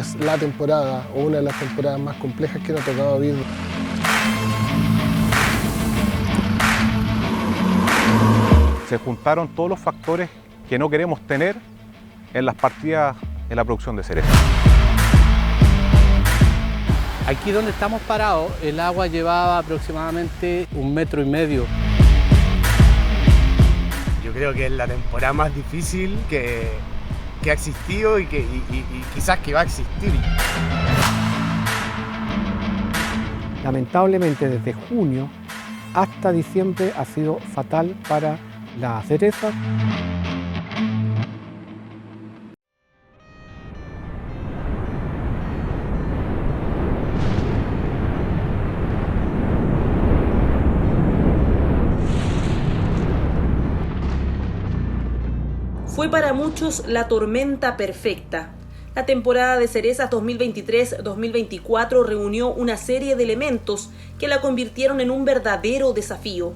es la temporada o una de las temporadas más complejas que nos ha tocado vivir. Se juntaron todos los factores que no queremos tener en las partidas en la producción de cereza. Aquí donde estamos parados, el agua llevaba aproximadamente 1,5 metros. Yo creo que es la temporada más difícil que ha existido y quizás que va a existir. Lamentablemente desde junio hasta diciembre ha sido fatal para la cereza. Fue para muchos la tormenta perfecta. La temporada de cerezas 2023-2024 reunió una serie de elementos que la convirtieron en un verdadero desafío.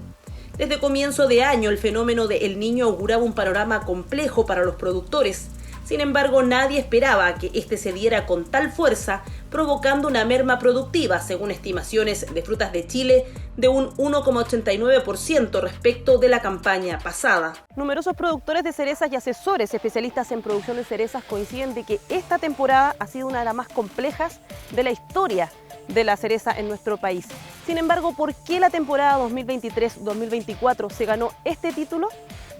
Desde comienzo de año, el fenómeno de El Niño auguraba un panorama complejo para los productores. Sin embargo, nadie esperaba que este se diera con tal fuerza, provocando una merma productiva, según estimaciones de Frutas de Chile, de un 1,89% respecto de la campaña pasada. Numerosos productores de cerezas y asesores especialistas en producción de cerezas coinciden de que esta temporada ha sido una de las más complejas de la historia de la cereza en nuestro país. Sin embargo, ¿por qué la temporada 2023-2024 se ganó este título?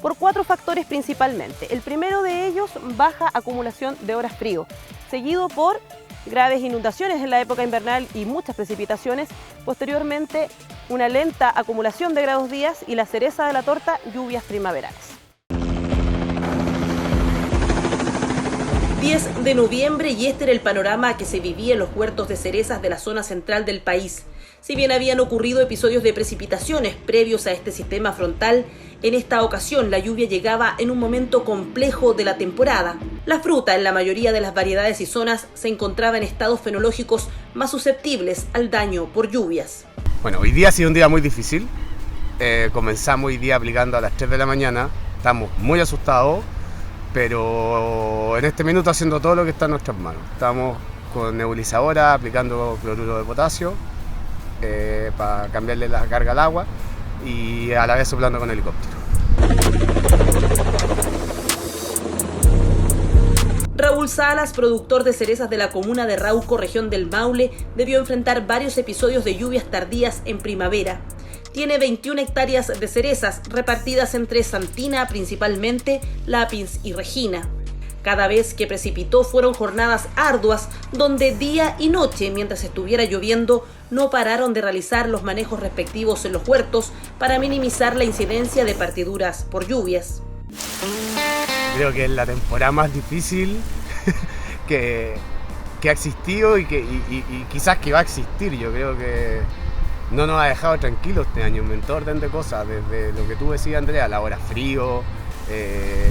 Por 4 factores principalmente. El primero de ellos, baja acumulación de horas frío, seguido por graves inundaciones en la época invernal y muchas precipitaciones. Posteriormente, una lenta acumulación de grados días y la cereza de la torta, lluvias primaverales. 10 de noviembre y este era el panorama que se vivía en los huertos de cerezas de la zona central del país. Si bien habían ocurrido episodios de precipitaciones previos a este sistema frontal, en esta ocasión la lluvia llegaba en un momento complejo de la temporada. La fruta, en la mayoría de las variedades y zonas, se encontraba en estados fenológicos más susceptibles al daño por lluvias. Bueno, hoy día ha sido un día muy difícil. Comenzamos hoy día aplicando a las 3 de la mañana. Estamos muy asustados, pero en este minuto haciendo todo lo que está en nuestras manos. Estamos con nebulizadora aplicando cloruro de potasio para cambiarle la carga al agua y a la vez soplando con helicóptero. Raúl Salas, productor de cerezas de la comuna de Rauco, región del Maule, debió enfrentar varios episodios de lluvias tardías en primavera. Tiene 21 hectáreas de cerezas repartidas entre Santina principalmente, Lapins y Regina. Cada vez que precipitó fueron jornadas arduas donde día y noche, mientras estuviera lloviendo, no pararon de realizar los manejos respectivos en los huertos para minimizar la incidencia de partiduras por lluvias. Creo que es la temporada más difícil que ha existido y quizás que va a existir. Yo creo que no nos ha dejado tranquilos este año, aumentó orden de cosas, desde lo que tú decías, Andrea, la hora frío,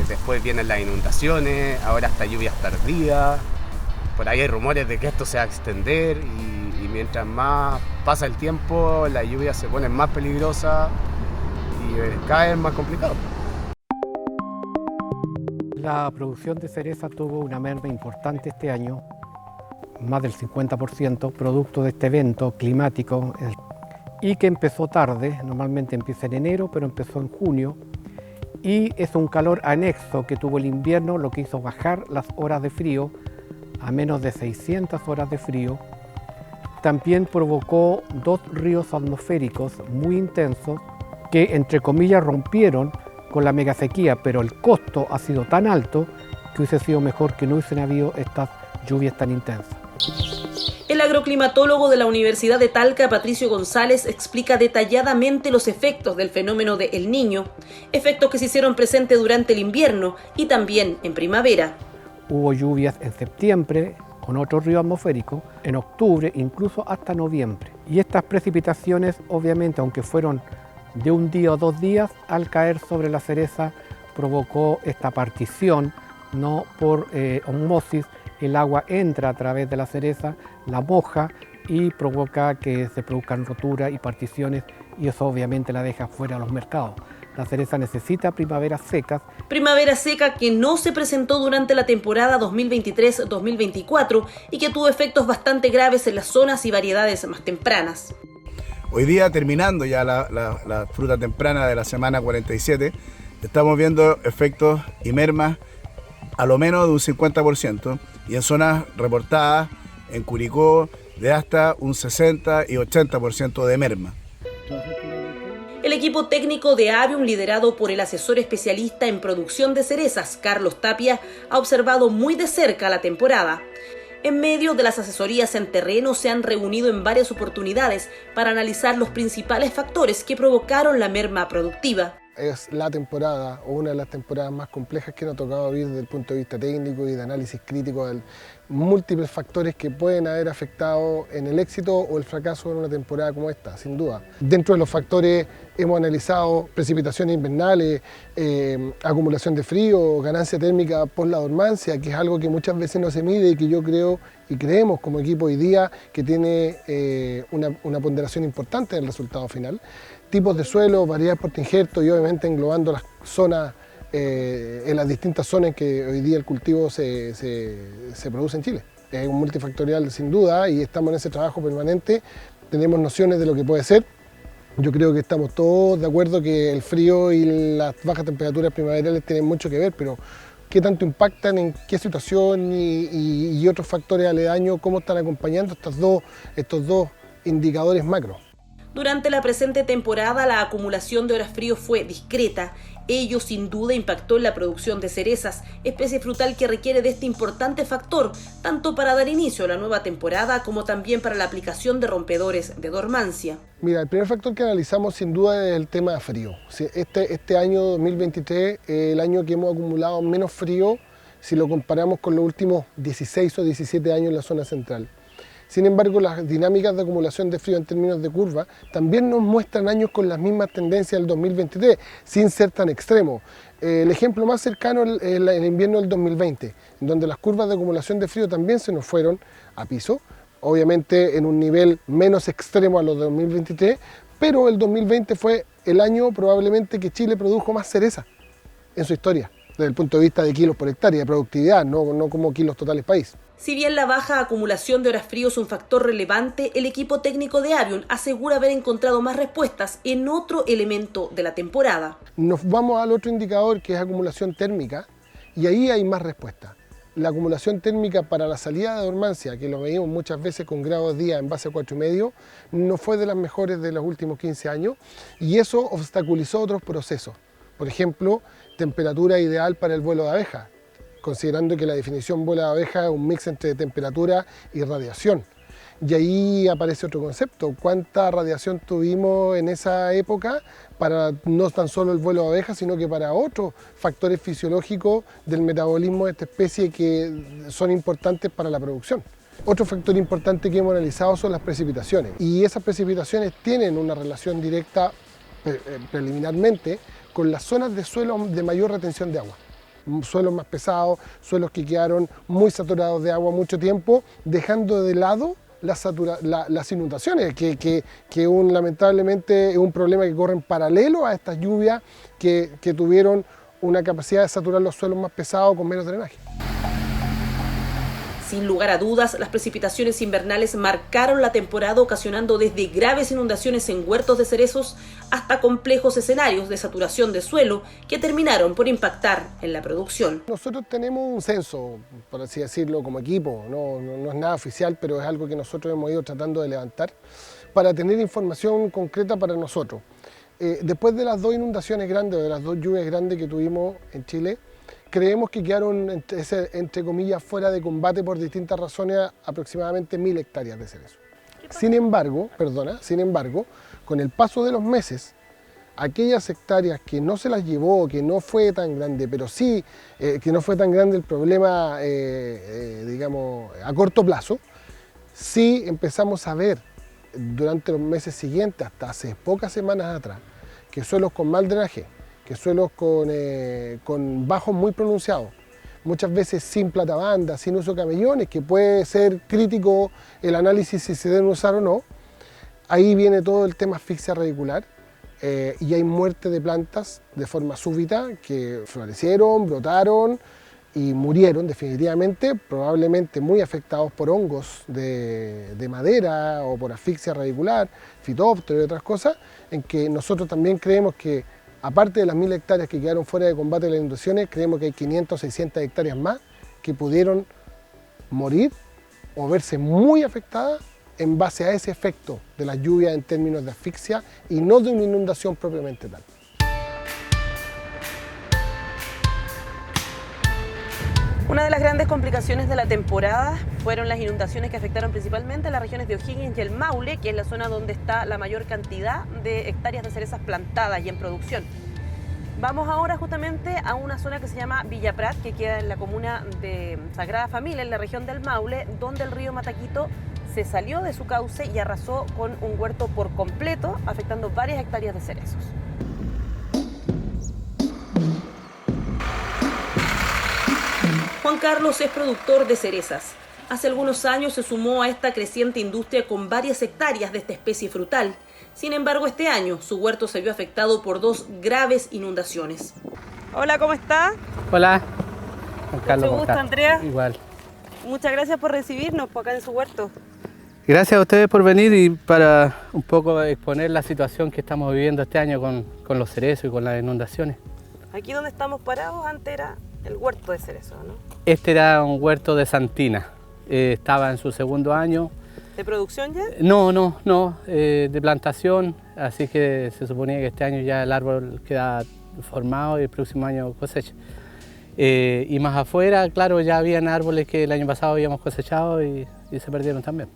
después vienen las inundaciones, ahora hasta lluvias tardías. Por ahí hay rumores de que esto se va a extender y mientras más pasa el tiempo, las lluvias se ponen más peligrosas y cada vez más complicado. La producción de cereza tuvo una merma importante este año, más del 50%, producto de este evento climático y que empezó tarde. Normalmente empieza en enero, pero empezó en junio, y es un calor anexo que tuvo el invierno, lo que hizo bajar las horas de frío a menos de 600 horas de frío. También provocó 2 ríos atmosféricos muy intensos que, entre comillas, rompieron con la megasequía, pero el costo ha sido tan alto que hubiese sido mejor que no hubiesen habido estas lluvias tan intensas. El agroclimatólogo de la Universidad de Talca, Patricio González, explica detalladamente los efectos del fenómeno de El Niño, efectos que se hicieron presentes durante el invierno y también en primavera. Hubo lluvias en septiembre con otro río atmosférico, en octubre, incluso hasta noviembre. Y estas precipitaciones, obviamente, aunque fueron de un día o 2 días, al caer sobre la cereza provocó esta partición, no por osmosis. El agua entra a través de la cereza, la moja y provoca que se produzcan roturas y particiones, y eso obviamente la deja fuera de los mercados. La cereza necesita primaveras secas. Primavera seca que no se presentó durante la temporada 2023-2024 y que tuvo efectos bastante graves en las zonas y variedades más tempranas. Hoy día, terminando ya la fruta temprana de la semana 47, estamos viendo efectos y mermas a lo menos de un 50% y en zonas reportadas en Curicó de hasta un 60 y 80% de merma. El equipo técnico de Avium, liderado por el asesor especialista en producción de cerezas, Carlos Tapia, ha observado muy de cerca la temporada. En medio de las asesorías en terreno se han reunido en varias oportunidades para analizar los principales factores que provocaron la merma productiva. Es la temporada, o una de las temporadas más complejas que nos ha tocado vivir desde el punto de vista técnico y de análisis crítico de múltiples factores que pueden haber afectado en el éxito o el fracaso en una temporada como esta, sin duda. Dentro de los factores hemos analizado precipitaciones invernales, acumulación de frío, ganancia térmica por la dormancia, que es algo que muchas veces no se mide y que yo creo y creemos como equipo hoy día que tiene una ponderación importante en el resultado final. Tipos de suelo, variedades por injerto y obviamente englobando las zonas, en las distintas zonas en que hoy día el cultivo se produce en Chile. Es un multifactorial sin duda y estamos en ese trabajo permanente, tenemos nociones de lo que puede ser. Yo creo que estamos todos de acuerdo que el frío y las bajas temperaturas primaverales tienen mucho que ver, pero qué tanto impactan, en qué situación y otros factores aledaños, cómo están acompañando estos dos indicadores macro. Durante la presente temporada, la acumulación de horas frío fue discreta. Ello sin duda impactó en la producción de cerezas, especie frutal que requiere de este importante factor, tanto para dar inicio a la nueva temporada como también para la aplicación de rompedores de dormancia. Mira, el primer factor que analizamos sin duda es el tema frío. Este año 2023 es el año que hemos acumulado menos frío si lo comparamos con los últimos 16 o 17 años en la zona central. Sin embargo, las dinámicas de acumulación de frío en términos de curva también nos muestran años con las mismas tendencias del 2023, sin ser tan extremo. El ejemplo más cercano es el invierno del 2020, en donde las curvas de acumulación de frío también se nos fueron a piso, obviamente en un nivel menos extremo a los de 2023, pero el 2020 fue el año probablemente que Chile produjo más cereza en su historia, desde el punto de vista de kilos por hectárea, de productividad, no como kilos totales país. Si bien la baja acumulación de horas frío es un factor relevante, el equipo técnico de Avium asegura haber encontrado más respuestas en otro elemento de la temporada. Nos vamos al otro indicador que es acumulación térmica y ahí hay más respuestas. La acumulación térmica para la salida de dormancia, que lo veíamos muchas veces con grados día en base a 4,5, no fue de las mejores de los últimos 15 años y eso obstaculizó otros procesos. Por ejemplo, temperatura ideal para el vuelo de abeja, considerando que la definición vuelo de abeja es un mix entre temperatura y radiación. Y ahí aparece otro concepto, cuánta radiación tuvimos en esa época para no tan solo el vuelo de abeja, sino que para otros factores fisiológicos del metabolismo de esta especie que son importantes para la producción. Otro factor importante que hemos analizado son las precipitaciones, y esas precipitaciones tienen una relación directa preliminarmente con las zonas de suelo de mayor retención de agua. Suelos más pesados, suelos que quedaron muy saturados de agua mucho tiempo, dejando de lado las inundaciones, que lamentablemente es un problema que corre en paralelo a estas lluvias que tuvieron una capacidad de saturar los suelos más pesados con menos drenaje. Sin lugar a dudas, las precipitaciones invernales marcaron la temporada, ocasionando desde graves inundaciones en huertos de cerezos hasta complejos escenarios de saturación de suelo que terminaron por impactar en la producción. Nosotros tenemos un censo, por así decirlo, como equipo, no es nada oficial, pero es algo que nosotros hemos ido tratando de levantar para tener información concreta para nosotros. Después de las dos inundaciones grandes, de las dos lluvias grandes que tuvimos en Chile, creemos que quedaron, entre comillas, fuera de combate por distintas razones aproximadamente 1000 hectáreas de cerezo. Sin embargo, con el paso de los meses, aquellas hectáreas que no se las llevó, que no fue tan grande, pero sí que no fue tan grande el problema, digamos, a corto plazo, sí empezamos a ver durante los meses siguientes, hasta hace pocas semanas atrás, que suelos con mal drenaje, que suelos con bajos muy pronunciados, muchas veces sin platabanda, sin uso de camellones, que puede ser crítico el análisis si se deben usar o no. Ahí viene todo el tema asfixia radicular, y hay muerte de plantas de forma súbita que florecieron, brotaron y murieron definitivamente, probablemente muy afectados por hongos de madera o por asfixia radicular, fitóptero y otras cosas, en que nosotros también creemos que, aparte de las 1000 hectáreas que quedaron fuera de combate de las inundaciones, creemos que hay 500 o 600 hectáreas más que pudieron morir o verse muy afectadas en base a ese efecto de las lluvias en términos de asfixia y no de una inundación propiamente tal. Una de las grandes complicaciones de la temporada fueron las inundaciones que afectaron principalmente a las regiones de O'Higgins y el Maule, que es la zona donde está la mayor cantidad de hectáreas de cerezas plantadas y en producción. Vamos ahora justamente a una zona que se llama Villa Prat, que queda en la comuna de Sagrada Familia, en la región del Maule, donde el río Mataquito se salió de su cauce y arrasó con un huerto por completo, afectando varias hectáreas de cerezos. Juan Carlos es productor de cerezas. Hace algunos años se sumó a esta creciente industria con varias hectáreas de esta especie frutal. Sin embargo, este año su huerto se vio afectado por 2 graves inundaciones. Hola, ¿cómo está? Hola, Juan Carlos. Mucho gusto, Andrea. Igual. Muchas gracias por recibirnos acá en su huerto. Gracias a ustedes por venir y para un poco exponer la situación que estamos viviendo este año con los cerezos y con las inundaciones. Aquí donde estamos parados antes era el huerto de cerezos, ¿no? Este era un huerto de Santina. Estaba en su 2.º año. ¿De producción ya? No, de plantación, así que se suponía que este año ya el árbol queda formado y el próximo año cosecha. Y más afuera, claro, ya habían árboles que el año pasado habíamos cosechado y se perdieron también.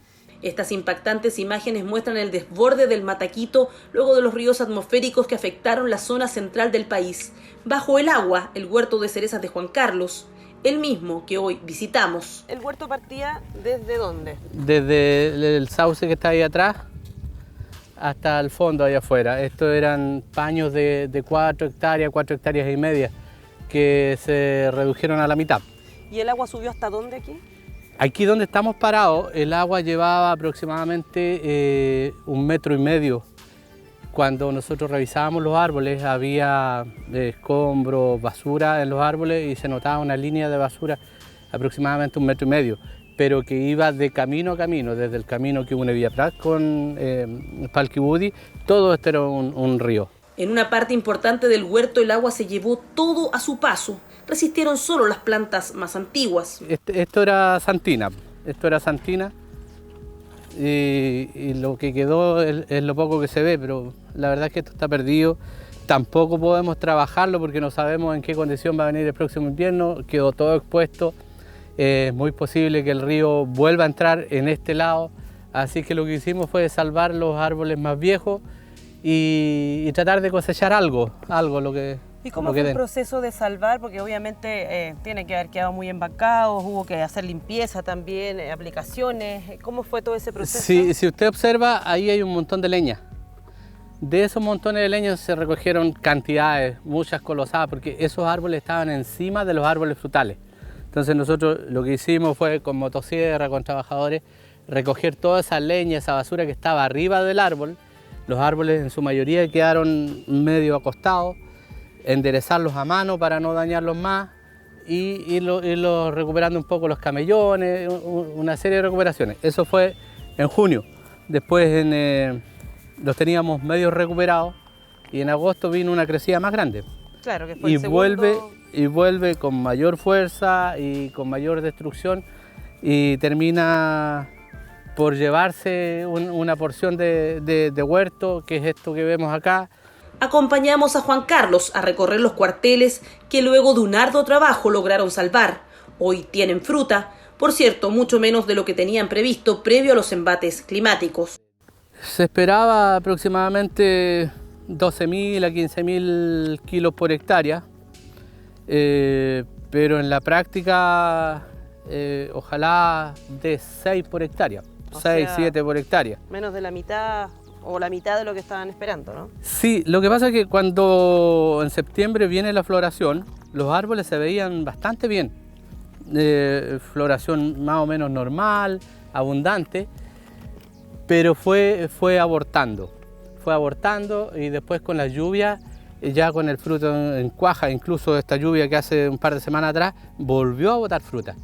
Estas impactantes imágenes muestran el desborde del Mataquito luego de los ríos atmosféricos que afectaron la zona central del país. Bajo el agua, el huerto de cerezas de Juan Carlos, el mismo que hoy visitamos. ¿El huerto partía desde dónde? Desde el sauce que está ahí atrás hasta el fondo allá afuera. Estos eran paños de 4 hectáreas, 4 hectáreas y media, que se redujeron a la mitad. ¿Y el agua subió hasta dónde aquí? Aquí donde estamos parados, el agua llevaba aproximadamente 1,5 metros. Cuando nosotros revisábamos los árboles, había escombros, basura en los árboles y se notaba una línea de basura aproximadamente 1,5 metros, pero que iba de camino a camino, desde el camino que une Villa Prat con Palquibudi, todo esto era un río. En una parte importante del huerto el agua se llevó todo a su paso. Resistieron solo las plantas más antiguas. Esto era Santina, y lo que quedó es lo poco que se ve, pero la verdad es que esto está perdido. Tampoco podemos trabajarlo porque no sabemos en qué condición va a venir el próximo invierno, quedó todo expuesto. Es muy posible que el río vuelva a entrar en este lado, así que lo que hicimos fue salvar los árboles más viejos y tratar de cosechar algo lo que... ¿Y cómo fue el proceso de salvar? Porque obviamente tiene que haber quedado muy embancados, hubo que hacer limpieza también, aplicaciones. ¿Cómo fue todo ese proceso? Sí, si usted observa, ahí hay un montón de leña. De esos montones de leña se recogieron cantidades, muchas colosadas, porque esos árboles estaban encima de los árboles frutales. Entonces nosotros lo que hicimos fue con motosierra, con trabajadores, recoger toda esa leña, esa basura que estaba arriba del árbol. Los árboles en su mayoría quedaron medio acostados, enderezarlos a mano para no dañarlos más y irlos recuperando un poco los camellones, una serie de recuperaciones. Eso fue en junio. Después los teníamos medio recuperados y en agosto vino una crecida más grande. Claro, que fue el segundo... vuelve con mayor fuerza y con mayor destrucción y termina por llevarse una porción de huerto, que es esto que vemos acá. Acompañamos a Juan Carlos a recorrer los cuarteles que luego de un arduo trabajo lograron salvar. Hoy tienen fruta, por cierto, mucho menos de lo que tenían previsto previo a los embates climáticos. Se esperaba aproximadamente 12.000 a 15.000 kilos por hectárea, pero en la práctica ojalá de 6 por hectárea, 6, 7 por hectárea. Menos de la mitad o la mitad de lo que estaban esperando, ¿no? Sí, lo que pasa es que cuando en septiembre viene la floración, los árboles se veían bastante bien. Floración más o menos normal, abundante, pero fue abortando. fue abortando y después con la lluvia, ya con el fruto en cuaja, incluso esta lluvia que hace un par de semanas atrás, volvió a botar fruta.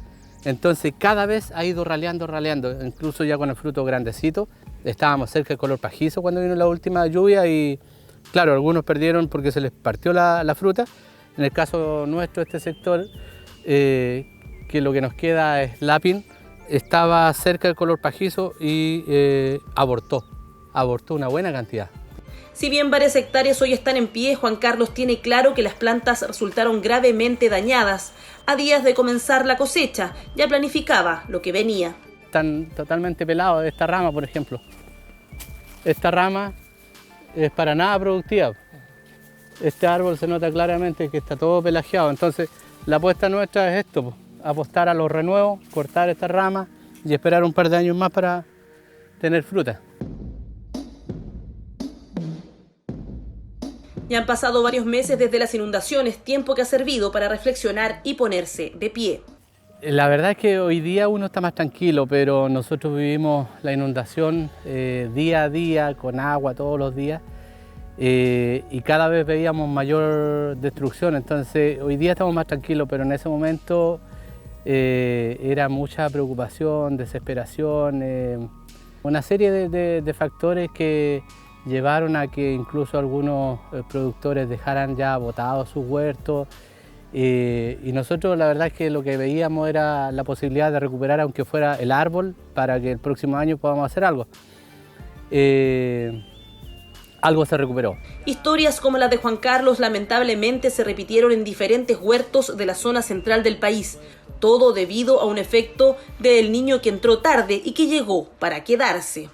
Entonces cada vez ha ido raleando, incluso ya con el fruto grandecito. Estábamos cerca del color pajizo cuando vino la última lluvia y claro, algunos perdieron porque se les partió la fruta. En el caso nuestro, este sector, que lo que nos queda es lápin, estaba cerca del color pajizo y abortó una buena cantidad. Si bien varias hectáreas hoy están en pie, Juan Carlos tiene claro que las plantas resultaron gravemente dañadas. A días de comenzar la cosecha, ya planificaba lo que venía. Están totalmente pelados esta rama, por ejemplo. Esta rama es para nada productiva. Este árbol se nota claramente que está todo pelajeado. Entonces, la apuesta nuestra es esto, apostar a los renuevos, cortar esta rama y esperar un par de años más para tener fruta. Ya han pasado varios meses desde las inundaciones, tiempo que ha servido para reflexionar y ponerse de pie. La verdad es que hoy día uno está más tranquilo, pero nosotros vivimos la inundación día a día, con agua todos los días, y cada vez veíamos mayor destrucción. Entonces hoy día estamos más tranquilos, pero en ese momento era mucha preocupación, desesperación, una serie de factores que llevaron a que incluso algunos productores dejaran ya botados sus huertos, y nosotros la verdad es que lo que veíamos era la posibilidad de recuperar aunque fuera el árbol para que el próximo año podamos hacer algo. Algo se recuperó. Historias como la de Juan Carlos lamentablemente se repitieron en diferentes huertos de la zona central del país, todo debido a un efecto del Niño que entró tarde y que llegó para quedarse.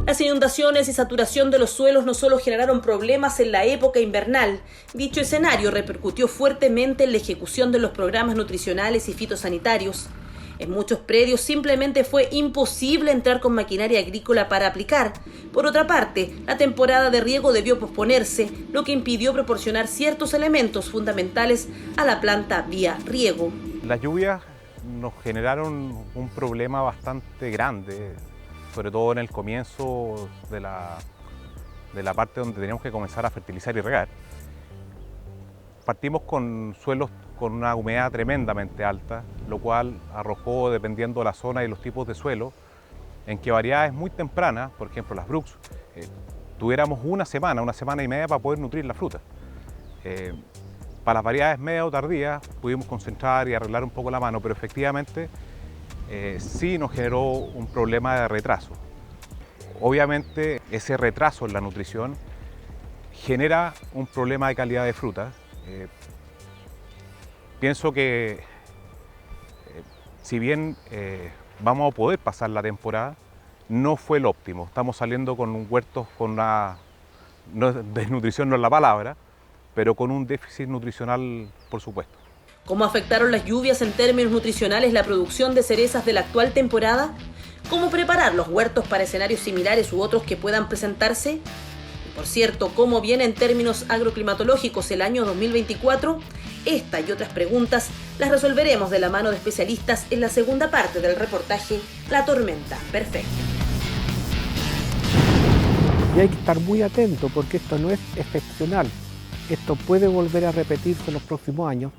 Las inundaciones y saturación de los suelos no solo generaron problemas en la época invernal, dicho escenario repercutió fuertemente en la ejecución de los programas nutricionales y fitosanitarios. En muchos predios simplemente fue imposible entrar con maquinaria agrícola para aplicar. Por otra parte, la temporada de riego debió posponerse, lo que impidió proporcionar ciertos elementos fundamentales a la planta vía riego. Las lluvias nos generaron un problema bastante grande, sobre todo en el comienzo de la parte donde teníamos que comenzar a fertilizar y regar. Partimos con suelos con una humedad tremendamente alta, lo cual arrojó, dependiendo de la zona y los tipos de suelo, en que variedades muy tempranas, por ejemplo las Brooks, tuviéramos una semana y media para poder nutrir la fruta. Para las variedades media o tardías pudimos concentrar y arreglar un poco la mano, pero efectivamente sí nos generó un problema de retraso. Obviamente ese retraso en la nutrición genera un problema de calidad de fruta. Pienso que si bien vamos a poder pasar la temporada, no fue el óptimo. Estamos saliendo con huertos con una, desnutrición no es la palabra, pero con un déficit nutricional, por supuesto. ¿Cómo afectaron las lluvias en términos nutricionales la producción de cerezas de la actual temporada? ¿Cómo preparar los huertos para escenarios similares u otros que puedan presentarse? Y por cierto, ¿cómo viene en términos agroclimatológicos el año 2024? Esta y otras preguntas las resolveremos de la mano de especialistas en la segunda parte del reportaje La Tormenta Perfecta. Y hay que estar muy atento porque esto no es excepcional. Esto puede volver a repetirse en los próximos años